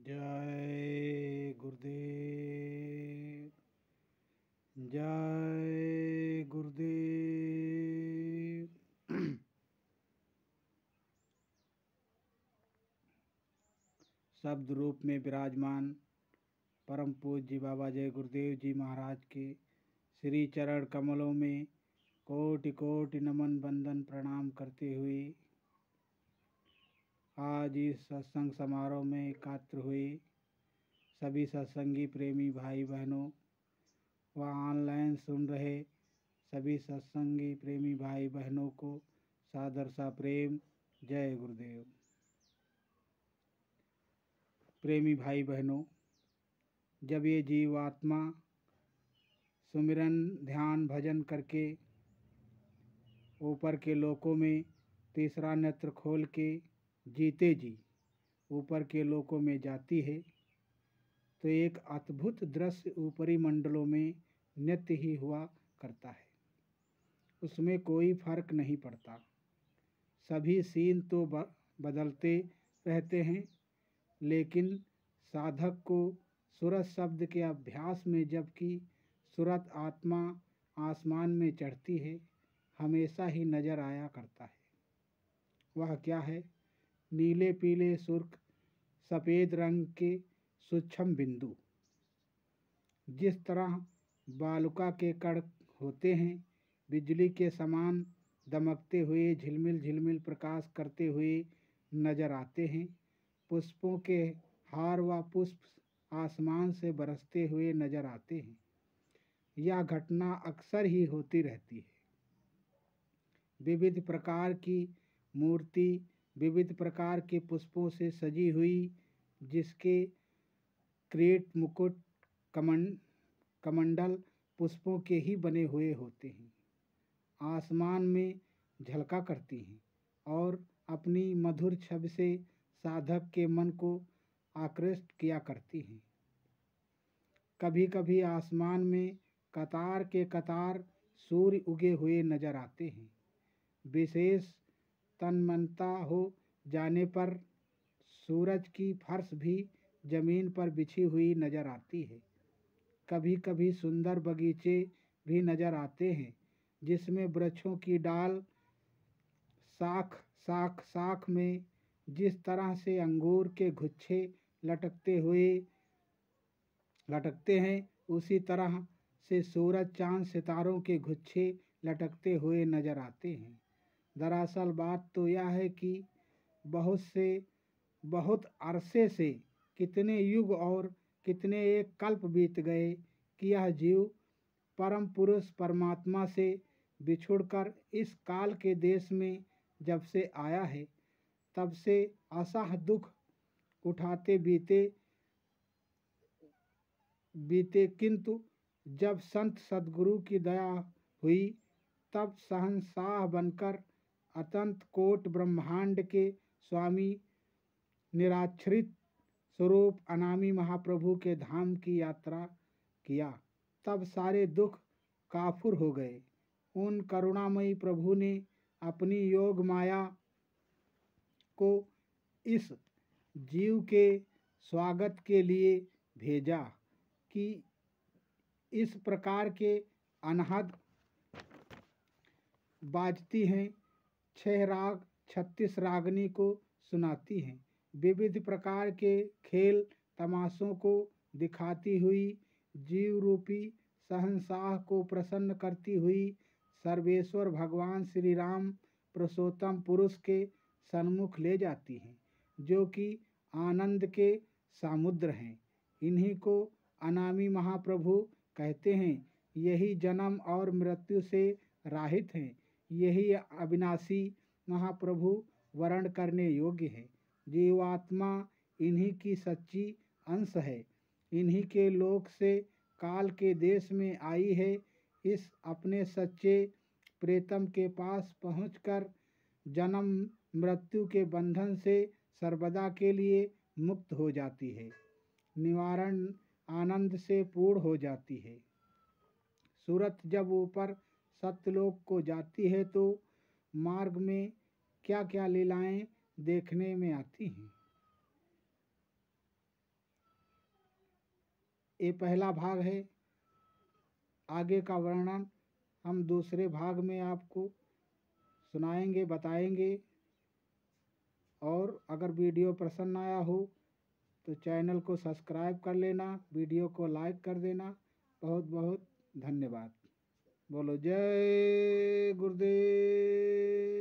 जय गुरुदेव। जय गुरुदेव। शब्द रूप में विराजमान परम पूज्य बाबा जय गुरुदेव जी महाराज के श्री चरण कमलों में कोटि कोटि नमन बंदन प्रणाम करते हुए आज इस सत्संग समारोह में एकत्र हुए सभी सत्संगी प्रेमी भाई बहनों व ऑनलाइन सुन रहे सभी सत्संगी प्रेमी भाई बहनों को सादर सा प्रेम जय गुरुदेव। प्रेमी भाई बहनों, जब ये जीवात्मा सुमिरन ध्यान भजन करके ऊपर के लोकों में तीसरा नेत्र खोल के जीते जी ऊपर के लोकों में जाती है तो एक अद्भुत दृश्य ऊपरी मंडलों में नित्य ही हुआ करता है। उसमें कोई फर्क नहीं पड़ता, सभी सीन तो बदलते रहते हैं, लेकिन साधक को सूरत शब्द के अभ्यास में जबकि सूरत आत्मा आसमान में चढ़ती है हमेशा ही नजर आया करता है। वह क्या है? नीले पीले सुर्ख सफ़ेद रंग के सूक्ष्म बिंदु। जिस तरह बालुका के कण होते हैं, बिजली के समान दमकते हुए झिलमिल झिलमिल प्रकाश करते हुए नजर आते हैं। पुष्पों के हार व पुष्प आसमान से बरसते हुए नजर आते हैं। यह घटना अक्सर ही होती रहती है। विविध प्रकार की मूर्ति विविध प्रकार के पुष्पों से सजी हुई, जिसके क्रीट मुकुट कमंडल पुष्पों के ही बने हुए होते हैं, आसमान में झलका करती हैं और अपनी मधुर छवि से साधक के मन को आकृष्ट किया करती हैं। कभी कभी आसमान में कतार के कतार सूर्य उगे हुए नजर आते हैं। विशेष तन्मयता हो जाने पर सूरज की फर्श भी जमीन पर बिछी हुई नजर आती है। कभी कभी सुंदर बगीचे भी नजर आते हैं, जिसमें वृक्षों की डाल शाख में जिस तरह से अंगूर के गुच्छे लटकते हैं, उसी तरह से सूरज चांद सितारों के गुच्छे लटकते हुए नजर आते हैं। दरअसल बात तो यह है कि बहुत अरसे से कितने युग और कितने एक कल्प बीत गए कि यह जीव परम पुरुष परमात्मा से बिछुड़कर इस काल के देश में जब से आया है, तब से असह दुख उठाते बीते किंतु जब संत सद्गुरु की दया हुई तब शहंशाह बनकर अनंत कोट ब्रह्मांड के स्वामी निराश्रित स्वरूप अनामी महाप्रभु के धाम की यात्रा किया। तब सारे दुख काफूर हो गए। उन करुणामयी प्रभु ने अपनी योग माया को इस जीव के स्वागत के लिए भेजा कि इस प्रकार के अनहद बाजती हैं। 6 राग 36 रागनी को सुनाती हैं। विविध प्रकार के खेल तमाशों को दिखाती हुई जीव रूपी शहंशाह को प्रसन्न करती हुई सर्वेश्वर भगवान श्री राम पुरुषोत्तम पुरुष के सन्मुख ले जाती हैं, जो कि आनंद के समुद्र हैं। इन्हीं को अनामी महाप्रभु कहते हैं। यही जन्म और मृत्यु से राहित हैं। यही अविनाशी महाप्रभु वर्ण करने योग्य है। जीवात्मा इन्हीं की सच्ची अंश है। इन्हीं के लोक से काल के देश में आई है। इस अपने सच्चे प्रेतम के पास पहुंचकर जन्म मृत्यु के बंधन से सर्वदा के लिए मुक्त हो जाती है, निवारण आनंद से पूर्ण हो जाती है। सूरत जब ऊपर सत्यलोक को जाती है तो मार्ग में क्या क्या लीलाएं देखने में आती हैं। ये पहला भाग है। आगे का वर्णन हम दूसरे भाग में आपको सुनाएंगे, बताएंगे। और अगर वीडियो पसंद आया हो तो चैनल को सब्सक्राइब कर लेना, वीडियो को लाइक कर देना। बहुत बहुत धन्यवाद। बोलो जय गुरुदेव।